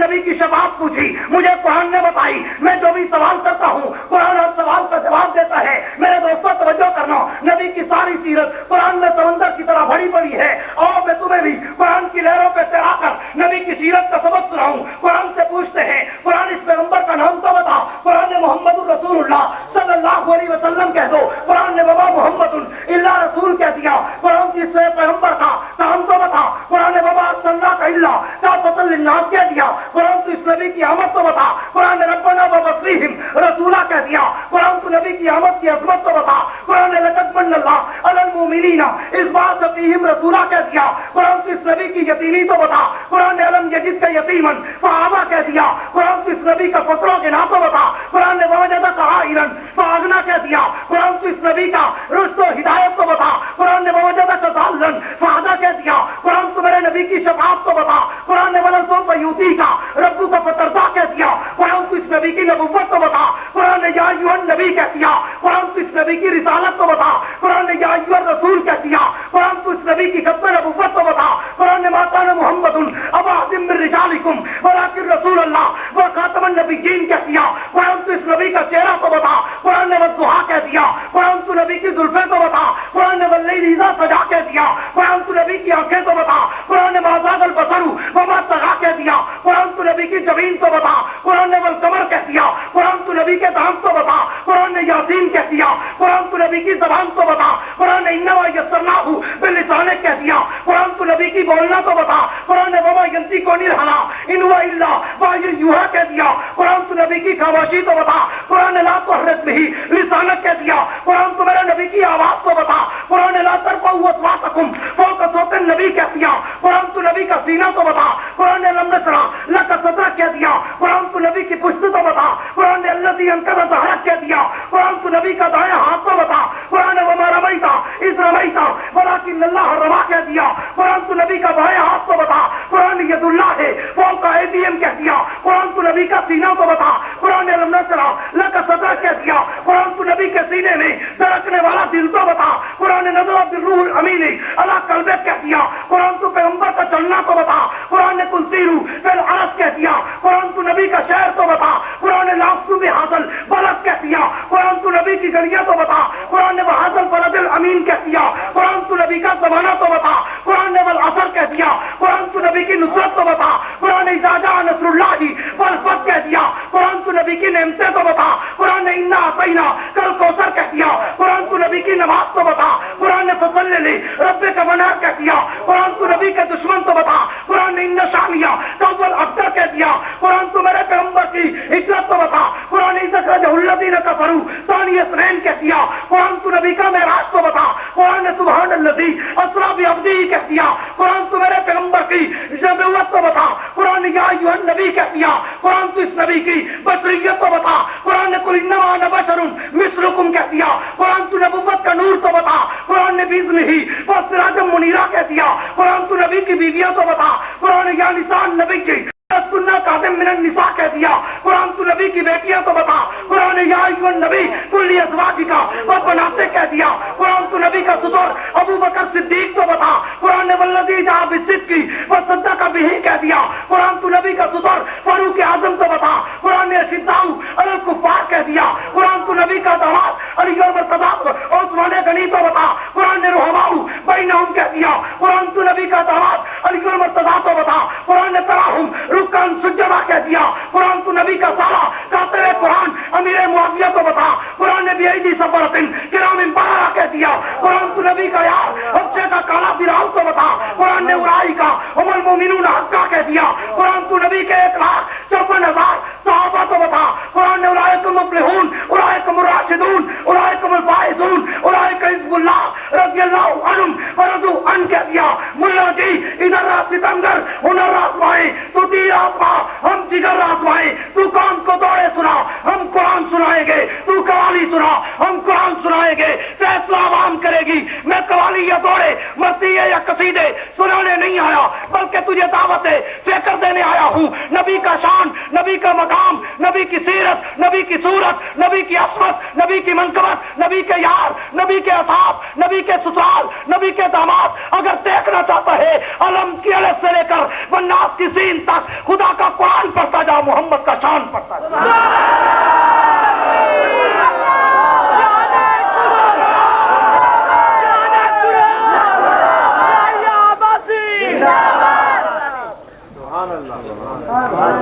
نبی کی شفاعت پوچھی مجھے قرآن نے بتائی۔ میں جو بھی سوال کرتا ہوں قرآن ہر سوال کا جواب دیتا ہے۔ میرے دوستوں توجہ کرنا، نبی کی ساری سیرت قرآن میں سمندر کی طرح بھری پڑی ہے، اور میں تمہیں بھی قرآن کی لہروں پہ تیرا کر نبی کی سیرت کا سبق سناؤں۔ قرآن سے پوچھتے ہیں قرآن اس پیغمبر کا نام تو بتا، قرآن نے محمد الرسول اللہ صلی اللہ علیہ وسلم کہہ دو، قرآن نے بابا محمد اللہ رسول کہہ دیا، قرآن کی اس پیغمبر کا نام تو بتا، قرآن نے بابا صلی اللہ کا فضل للناس کہہ دیا، قرآن تو اس نبی کی آمد تو بتا، قرآن نے ربنا وبصریہم رسولہ کہہ دیا، قرآن تو نبی کی آمد کی عظمت تو بتا، قرآن نے لقد من اللہ علی المؤمنین اذ بعث فیہم رسولہ کہہ دیا، قرآن تو اس نبی کی یتیمی تو بتا، قرآن نے علم یجد کا یتیما فآویٰ کہہ دیا، قرآن تو اس نبی کا فقر و غنا تو بتا، قرآن نے ووجدک عائلا فأغنیٰ کہہ دیا، قرآن تو اس نبی کا رشد و ہدایت تو بتا، قرآن نے ووجدک ضالا فہدیٰ کہہ دیا، قرآن تو میرے نبی کی شفاعت تو بتا، قرآن نے ولسوف یؤتیک ربک فترضیٰ کہہ دیا، قرآن تو اس نبی کی نبوت تو بتا، قرآن نے یا ایھا النبی کہہ دیا، قرآن تو اس نبی کی رسالت تو بتا، قرآن نے یا ایھا الرسول کہہ دیا، قرآن تو اس نبی کی ختم نبوت تو بتا، قرآن نے ما کان محمد ابا احد من رجالکم ولکن رسول اللہ وخاتم النبیین کہہ دیا، قرآن تو اس نبی کا چہرہ تو بتا، قرآن نے والضحیٰ کہہ دیا، قرآن تو نبی کی زلفیں تو بتا، قرآن نے واللیل اذا سجا کہہ دیا، قرآن تو نبی کی آنکھیں تو بتا، قرآن نے ما زاغ البصر وما طغیٰ کہہ دیا، قرآن تو نبی کی جبین تو بتا، قرآن نے والقمر کہہ دیا، قرآن تو نبی کے دام تو بتا، قرآن نے یاسین کہہ دیا، قرآن تو نبی کی زبان تو بتا، قرآن نے انما یسرناہ بلسانک کہہ دیا، قرآن تو نبی کی بولنا تو بتا، قرآن نے وما ینطق عن الہویٰ ان ہوا الا وحی یوحیٰ کہہ دیا، قرآن تو نبی کی خاموشی تو بتا، قرآن نے لا تحرک بہ لسانک کہہ دیا، قرآن تو میرے نبی کی آواز تو بتا، قرآن نے لا ترفعوا اصواتکم فوق صوت النبی کہہ دیا، قرآن تو نبی کا سینہ تو بتا، قرآن نے لم نشرح لک صدرک کہہ دیا، قرآن تو نبی کی پشت تو بتا، قرآن نے الذی انقض ظہرک کہہ دیا، قرآن تو نبی کا دائیں ہاتھ تو بتا، قرآن نے وما رمیت اذ رمیت ولکن اللہ رمی کہہ دیا، قرآن تو نبی کا بائیں ہاتھ تو بتا، قرآن نے ید اللہ ہے فوق ایدیہم کہہ دیا، قرآن تو نبی کا سینہ تو بتا، قرآن نے لم نشرح لک صدرک کہہ دیا، قرآن تو نبی کے سینے میں دھڑکنے والا دل تو بتا، قرآن نے نزل بالروح الامین علی قلبک کہہ دیا، قرآن تو پیغمبر کا چلنا تو بتا، قرآن نے قل سیروا فی الارض کہہ دیا، قرآن تو نبی کا شہر تو بتا، قرآن نے لافتو بہذا البلد کہہ دیا، قرآن تو نبی کی گلیاں تو بتا، قرآن نے وہذا البلد الامین کہہ دیا، قرآن تو نبی کا زمانہ تو بتا، قرآن نے والعصر کہہ دیا، قرآن تو نبی کی نصرت تو بتا، قرآن نے اذا جاء نصر اللہ والفتح کہہ دیا، قرآن تو نبی کی نعمتیں تو بتا، قرآن نے انا اعطیناک الکوثر کہہ دیا، قرآن تو نبی کی نماز تو بتا، قرآن نے فصل لربک ونحر کہہ دیا، قرآن تو نبی کے دشمن تو بتا، قرآن نے ان شانیہ اول ابتر کہہ دیا، قرآن تو میرے پیغمبر کی ہجرت تو بتا، قرآن نے اخرجہ الذین کفروا ثانی اثنین کہہ دیا، قرآن تو نبی کا معراج تو بتا، قرآن نے سبحان الذی اسریٰ بعبدہ کہہ دیا، قرآن تو میرے پیغمبر کی نبوت تو بتا، قرآن نے یا ایھا النبی کہہ دیا، قرآن تو اس نبی کی بشریت تو بتا، قرآن نے قل انما انا بشر مثلکم کہہ دیا، قرآن تو نبوت کا نور تو بتا، قرآن نے باذنہ وسراجا منیرا کہہ دیا، قرآن تو نبی کی بیویاں تو بتا، قرآن نے یا نساء النبی سننا قادم من النساء کہہ دیا، قرآن تو نبی کی بیٹیاں تو بتا، قرآن نے یا ایھا النبی کل ازواجک و بناتک کہہ دیا، قرآن تو نبی کا ستر ابو بکر صدیق تو بتا، قرآن نے والذی جاء بالصدق وصدق بہ کہہ دیا، قرآن تو نبی کا ستر فاروق اعظم تو بتا، قرآن نے اشداء علی الکفار کہہ دیا، قرآن تو نبی کا داماد علی اور مرتضیٰ عثمان غنی تو بتا، قرآن نے رحماؤ بینہم کہہ دیا، قرآن تو نبی کا داماد علی اور مرتضیٰ تو بتا، قرآن نے تراہم رکن سجدہ کہہ دیا، قرآن تو نبی کا سارا کہتے ہوئے قرآن امیر معاویہ کو بتا، قرآن نے بیعیدی سفرتن کرام بارہ کہہ دیا، قرآن تو نبی کا یار حبشے کا کالا بلال تو بتا، قرآن نے اولئک هم المؤمنون حقا کہہ دیا، قرآن تو نبی کے 1,54,000 صحابہ تو بتا، قرآن نے اولئک المفلحون، اولئک الراشدون، اولئک الفائزون، اولئک حزب اللہ رضی اللہ عنہم ورضوا عنہ کہہ دیا۔ ملا جی ادھر راہ ستمگر ہنر آزمائے، تو تیر آزما ہم جگر آزمائے، تو کام کو دوڑے سنا ہم قرآن سنائیں گے، تو قوالی سنا ہم قرآن سنائیں گے، فیصلہ عوام کرے گی۔ میں قوالی یا دوڑے مرثیے یا قصیدے سنانے نہیں آیا، بلکہ تجھے دعوت فکر دینے آیا ہوں۔ نبی کا شان، نبی کا مقام، نبی کی سیرت، نبی کی صورت، نبی کی عصمت، نبی کی منقبت، نبی کے یار، نبی کے اصحاب، نبی کے سسرال، نبی کے داماد اگر دیکھنا چاہتا ہے، علم کی الف سے لے کر والناس کی سین تک خدا کا قرآن پڑھتا جا، محمد کا شان پڑھتا جا۔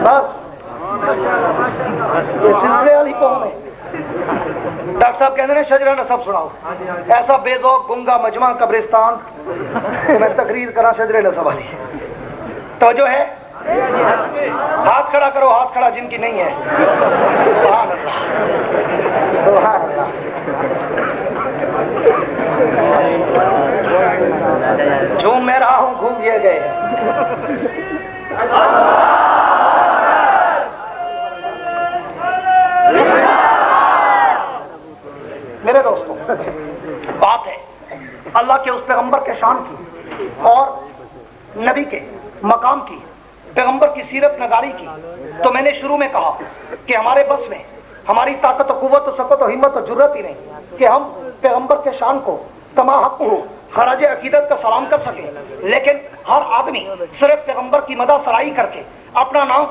بس یہ سلسلے والی قوم ہے۔ ڈاکٹر صاحب کہتے ہیں شجرہ نسب سناؤ، ایسا بے ذوق گنگا مجمع قبرستان کہ میں تقریر کرا شجرہ نسب والی۔ تو جو ہے ہاتھ کھڑا کرو، ہاتھ کھڑا جن کی نہیں ہے۔ سبحان اللہ، سبحان اللہ۔ جھوم میں رہا ہوں، گھوم یہ گئے۔ میرے دوستوں، بات ہے اللہ کے اس پیغمبر کے شان کی اور نبی کے مقام کی، پیغمبر کی سیرت نگاری کی۔ تو میں نے شروع میں کہا کہ ہمارے بس میں ہماری طاقت و قوت و سکت و ہمت و جرت ہی نہیں کہ ہم پیغمبر کے شان کو کما حق ہو خراج عقیدت کا سلام کر سکیں، لیکن ہر آدمی صرف پیغمبر کی مدح سرائی کر کے اپنا نام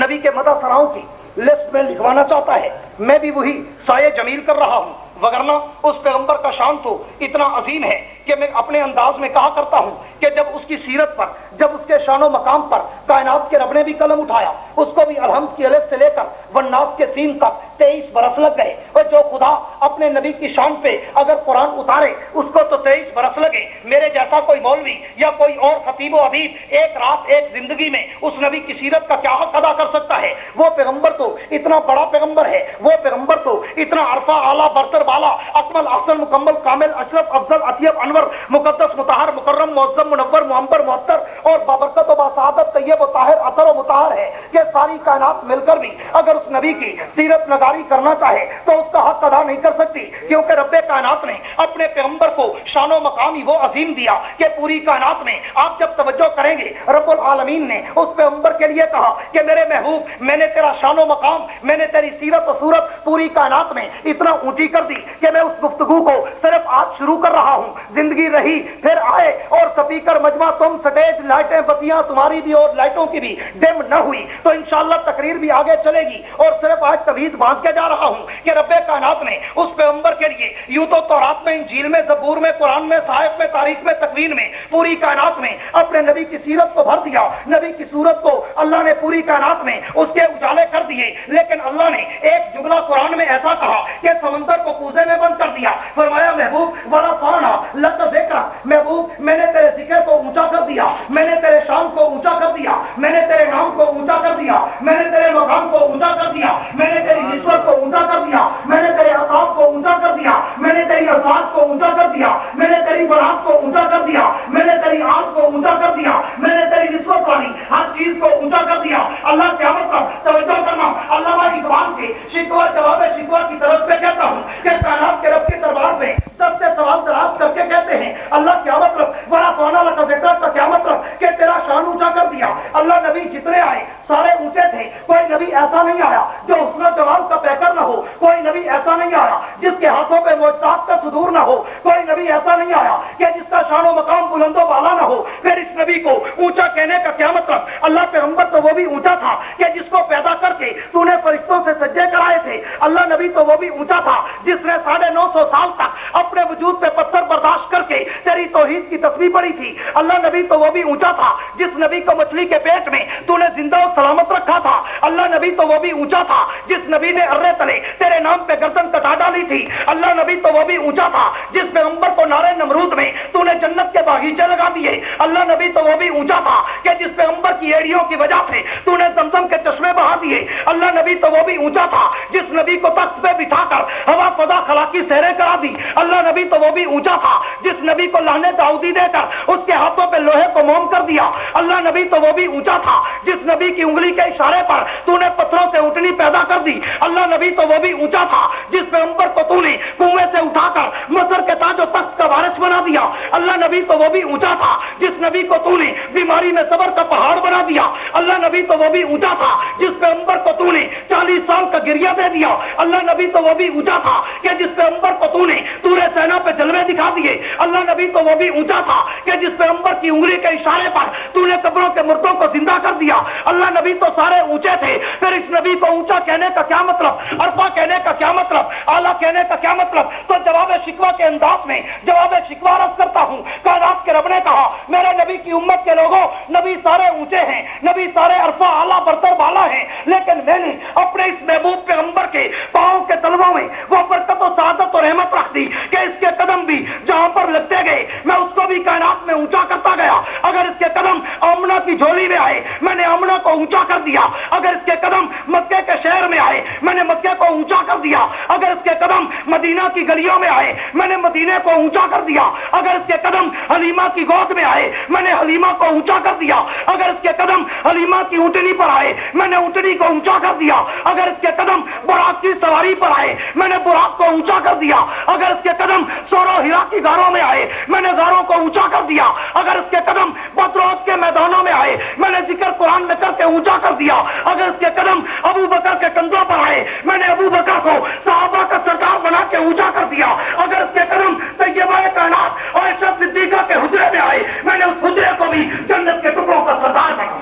نبی کے مدح سراؤں کی لسٹ میں لکھوانا چاہتا ہے۔ میں بھی وہی سایہ جمیل کر رہا ہوں، وگرنہ اس پیغمبر کا شان تو اتنا عظیم ہے کہ میں اپنے انداز میں کہا کرتا ہوں کہ جب اس کی سیرت پر، جب اس کے شان و مقام پر کائنات کے رب نے بھی قلم اٹھایا، اس کو بھی الحمد کی الف سے لے کر والناس کے سین تک 23 برس لگ گئے۔ اور جو خدا اپنے نبی کی شان پہ اگر قرآن اتارے اس کو تو 23 برس لگے۔ میرے جیسا کوئی مولوی یا کوئی اور خطیب و ادیب ایک رات ایک زندگی میں اس نبی کی سیرت کا کیا حق ادا کر سکتا ہے؟ وہ پیغمبر تو اتنا بڑا پیغمبر ہے، وہ پیغمبر تو اتنا عرفہ اعلیٰ برتر بالا اکمل احسن مکمل کامل اشرف افضل اطیب انور مقدس مطہر مکرم معظم منور معمر معطر اور بابرکت و باسعادت طیب و طاہر اطہر و مطہر ہے کہ ساری کائنات مل کر بھی اگر اس نبی کی سیرت نگاری کرنا چاہے تو اس کا حق ادا نہیں کر سکتی، کیونکہ رب کائنات نے اپنے پیغمبر کو شان و مقام ہی وہ عظیم دیا کہ پوری کائنات میں آپ جب توجہ کریں گے رب العالمین نے اس پیغمبر کے لیے کہا کہ میرے محبوب میں نے تیرا شان و مقام، میں نے تیری سیرت و صورت پوری کائنات میں اتنا اونچی کر دی کہ میں اس گفتگو کو صرف آج شروع کر رہا ہوں۔ زندگی رہی پھر آئے اور سپیکر مجمع تم سٹیج لائٹیں بتیاں تمہاری بھی اور لائٹوں کی بھی ڈم نہ ہوئی تو انشاءاللہ تقریر بھی آگے چلے گی، اور صرف آج توحید باندھ کے جا رہا ہوں کہ رب کائنات نے اس پیغمبر کے لیے یوں تو تورات میں، انجیل میں، زبور میں، قرآن میں، صحائف میں، تاریخ میں، تکوین میں، پوری کائنات میں اپنے نبی کی سیرت کو بھر دیا۔ نبی کی صورت کو اللہ نے پوری کائنات میں اس کے اجالے کر دیے، لیکن اللہ نے ایک جملہ قرآن میں ایسا کہا کہ سمندر کو کوزے میں بند کر دیا۔ فرمایا محبوب ورفعنا لک ذکرک، محبوب میں نے تیرے ذکر کو اونچا کر دیا، میں نے تیرے شان کو اونچا کر دیا، میں نے تیرے نام کو اونچا کر دیا، میں نے تیرے مقام کو اونچا کر دیا، میں نے تیری نسبت کو اونچا کر دیا، میں نے تیرے اصحاب کو اونچا کر دیا، میں نے تیری ازواج کو اونچا کر دیا، میں نے تیری برات کو اونچا کر دیا، میں نے تیری آنکھ کو اونچا کر دیا، میں نے تیری نسبت والی ہر چیز کو اونچا کر دیا۔ اللہ قیامت پر توجہ کرنا، علامہ اقبال کے شکوہ جواب شکوہ کی طرف پہ کہتا ہوں کہ کائنات کے رب کے دربار میں دستے سوال دراز کر کے کہتے ہیں اللہ قیامت رکھ، ورفعنا لک ذکرک کا قیامت رکھ کہ تیرا شان اونچا کر دیا۔ دیا. اللہ نبی جتنے آئے سارے اونچے تھے. کوئی نبی ایسا نہیں آیا جو حسن و جمال کا پیکر نہ ہو. کوئی نبی ایسا نہیں آیا جس کے ہاتھوں پہ معجزات کا صدور نہ ہو. کوئی نبی ایسا نہیں آیا کہ جس کا شان و مقام بلند و بالا نہ ہو. پھر اس نبی کو اونچا کہنے کا کیا مطلب؟ اللہ پیغمبر تو وہ بھی اونچا تھا کہ جس کو پیدا کر کے تو نے فرشتوں سے سجدے کرائے تھے. اللہ نبی تو وہ بھی اونچا تھا جس نے 950 سال تک اپنے وجود پہ پتھر برداشت کر کے تیری توحید کی تسبیح پڑھی تھی. اللہ نبی تو وہ بھی اونچا تھا جس نبی کو مچھلی کے پیٹ میں تو نے زندہ و سلامت رکھا تھا. اللہ نبی تو وہ بھی اونچا تھا جس نبی نے ارے تلے تیرے نام پہ گردن کٹا ڈالی تھی. اللہ نبی تو وہ بھی اونچا تھا جس پیغمبر کو نارے نمرود میں تو نے جنت کے باغیچے لگا دیے. اللہ نبی تو وہ بھی اونچا تھا کہ جس پیغمبر کی ایڑیوں کی وجہ سے تو نے زمزم کے چشمے بہا دیے. اللہ نبی تو وہ بھی اونچا تھا جس نبی کو تخت پہ بٹھا کر ہوا فضا خلا کی سیریں کرا دی. اللہ نبی تو وہ بھی اونچا تھا جس نبی کو لانے داؤدی دے کر اس کے ہاتھوں پہ لوہے کو موم کر دیا. اللہ نبی تو وہ بھی اونچا تھا جس نبی کی انگلی کے اشارے پر تو نے پتھروں سے اونٹنی پیدا کر دی. اللہ نبی تو وہ بھی اونچا تھا جس پیغمبر کو تو نے کنویں سے اٹھا کر مصر کے تاج و تخت کا وارث بنا دیا. اللہ نبی تو وہ بھی اونچا تھا جس نبی کو تو نے بیماری میں صبر کا پہاڑ بنا دیا. اللہ نبی تو وہ بھی اونچا تھا جس پیغمبر کو تو نے 40 سال کا گریہ دے دیا. اللہ نبی تو وہ بھی اونچا تھا کہ جس پیغمبر کو تو نے طور سینا پہ جلوے دکھا دیے. اللہ نبی تو وہ بھی اونچا تھا کہ جس پیغمبر کی انگلی کے اشارے پر تو نے قبروں کے مردوں کو زندہ کر دیا. اللہ نبی تو سارے اونچے تھے. پھر اس نبی کو اونچا کہنے کا کیا مطلب؟ عرفہ کہنے کا کیا مطلب؟ اعلیٰ کہنے کا کیا مطلب؟ تو جواب شکوہ کے انداز میں جواب شکوہ عرض کرتا ہوں. کائنات کے رب نے کہا میرے نبی کی امت کے لوگوں نبی سارے اونچے ہیں, نبی سارے عرفہ اعلیٰ برتر بالا ہیں, لیکن میں نے اپنے اس محبوب پیغمبر کے پاؤں کے تلووں میں وہ برکت و سعادت و رحمت رکھ دی کہ اس کے قدم بھی جہاں پر لگتے گئے میں اس کو بھی کائنات میں اونچا کرتا گیا. اگر اس کے قدم آمنہ کی جھولی میں آئے میں نے آمنہ کو اونچا کر دیا. اگر اس کے قدم مکے کے شہر میں آئے میں نے مکے کو اونچا کر دیا. اگر اس کے قدم مدینہ کی گلیوں میں آئے میں نے مدینے کو اونچا کر دیا. اگر اس کے قدم حلیمہ کی گود میں آئے میں نے حلیمہ کو اونچا کر دیا. اگر اس کے قدم حلیمہ کی اونٹنی پر آئے میں نے اونٹنی کو اونچا کر دیا. اگر اس کے قدم براق کی سواری پر آئے میں نے براق کو اونچا کر دیا. اگر اس کے قدم سورو ہرا کی غاروں میں آئے میں نے غاروں کو اونچا کر دیا. اگر اس کے قدم بدروت کے میدانوں میں آئے میں نے ذکر قرآن میں کر کے اونچا کر دیا. اگر اس کے قدم ابو بکر کے کندھوں پر آئے میں نے ابو بکر کو صحابہ کا سردار بنا کے اونچا کر دیا. اگر اس کے قدم طیبہ کائنات عائشہ صدیقہ کے حجرے میں آئے میں نے اس حجرے کو بھی جنت کے ٹکڑوں کا سردار بنا.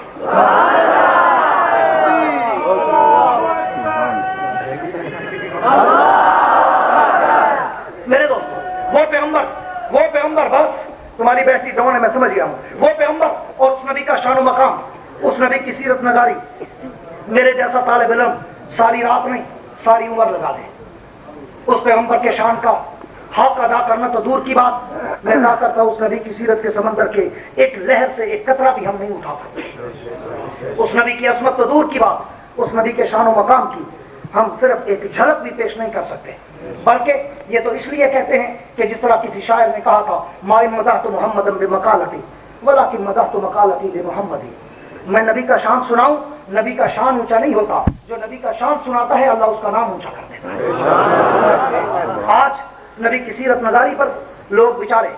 میرے دوستوں وہ پیغمبر بس تمہاری بیٹھی ڈرون میں سمجھ گیا ہوں. وہ پیغمبر اور اس نبی کا شان و مقام, اس نبی کی سیرت نگاری میرے جیسا طالب علم ساری رات نہیں ساری عمر لگا دے. اس پیغمبر کے شان کا حق ادا کرنا تو دور کی بات, میں ادا کرتا ہوں اس نبی کی سیرت کے سمندر کے ایک لہر سے ایک قطرہ بھی ہم نہیں اٹھا سکتے. اس نبی کی عظمت تو دور کی بات, اس نبی کے شان و مقام کی ہم صرف ایک جھلک بھی پیش نہیں کر سکتے. بلکہ یہ تو اس لیے کہتے ہیں کہ جس طرح کسی شاعر نے کہا تھا ما مدحت محمد بمقالتی ولکن مدحت مقالتی لمحمد. میں نبی کا شان سناؤں, نبی کا شان اونچا نہیں ہوتا, جو نبی کا شان سناتا ہے اللہ اس کا نام اونچا کر دیتا ہے. آج نبی کی سیرت نگاری پر لوگ بیچارے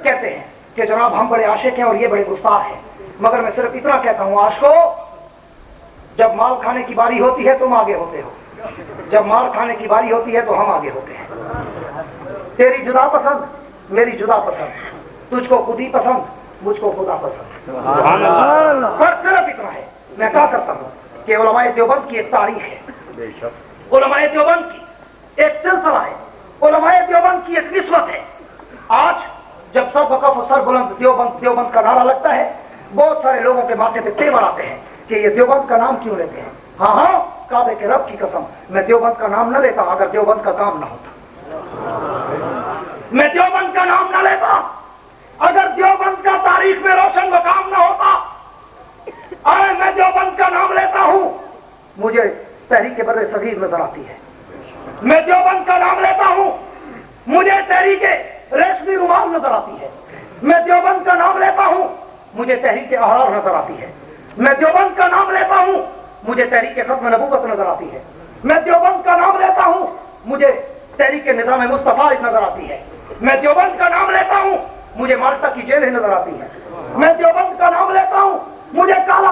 کہتے ہیں کہ جناب ہم بڑے عاشق ہیں اور یہ بڑے گستاخ ہیں. مگر میں صرف اتنا کہتا ہوں عاشقو, جب مال کھانے کی باری ہوتی ہے تم آگے ہوتے ہو, جب مال کھانے کی باری ہوتی ہے تو ہم آگے ہوتے ہیں. تیری جدا پسند میری جدا پسند, تجھ کو خودی پسند مجھ کو خدا پسند. فرق صرف اتنا ہے. میں کہا کرتا ہوں کہ علماء دیوبند کی ایک تاریخ ہے, علماء دیوبند کی ایک سلسلہ ہے, علماء دیوبند کی ایک نسبت ہے. آج جب سر وقف و سر بلند دیوبند دیوبند کا نعرہ لگتا ہے بہت سارے لوگوں کے ماتھے پہ تیور آتے ہیں کہ یہ دیوبند کا نام کیوں لیتے ہیں. ہاں کعبے کے رب کی قسم میں دیوبند کا نام نہ لیتا اگر دیوبند کا کام نہ ہوتا. میں دیوبند کا نام نہ لیتا اگر دیوبند کا تاریخ میں روشن مقام نہ ہوتا. میں دیوبند کا نام لیتا ہوں, مجھے تحریک بر صغیر نظر آتی ہے. میں دیوبند کا نام لیتا ہوں, مجھے تحریک ریشمی رومال نظر آتی ہے. میں دیوبند کا نام لیتا ہوں, مجھے تحریک احرار نظر آتی ہے. میں دیوبند کا نام لیتا ہوں, مجھے تحریک ختم نبوت نظر آتی ہے. میں دیوبند کا نام لیتا ہوں, مجھے تحریک نظام مصطفیٰ نظر آتی ہے. میں دیوبند کا نام لیتا ہوں, مجھے مالٹا کی جیل نظر آتی ہے. میں دیوبند کا نام لیتا ہوں, مجھے کالا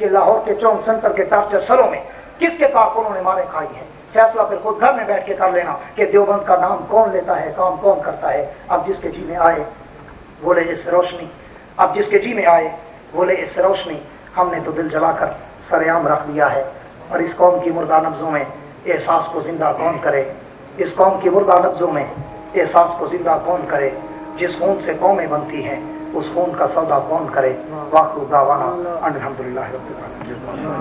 کہ لاہور کے چونک سینٹر کے ٹارچر سلوں میں کس کے کارکنوں نے مارے کھائی ہیں. فیصلہ پھر خود گھر میں بیٹھ کے کر لینا کہ دیوبند کا نام کون لیتا ہے, کام کون کرتا ہے. اب جس کے جی میں آئے بولے اس روشنی, اب جس کے جی میں آئے بولے اس روشنی. ہم نے تو دل جلا کر سرعام رکھ دیا ہے. اور اس قوم کی مردہ نبضوں میں احساس کو زندہ کون کرے, اس قوم کی مردہ نبضوں میں احساس کو زندہ کون کرے. جس خون سے قومیں بنتی ہیں اس خون کا سودا کون کرے. واخر دعوانا الحمدللہ رب العالمین.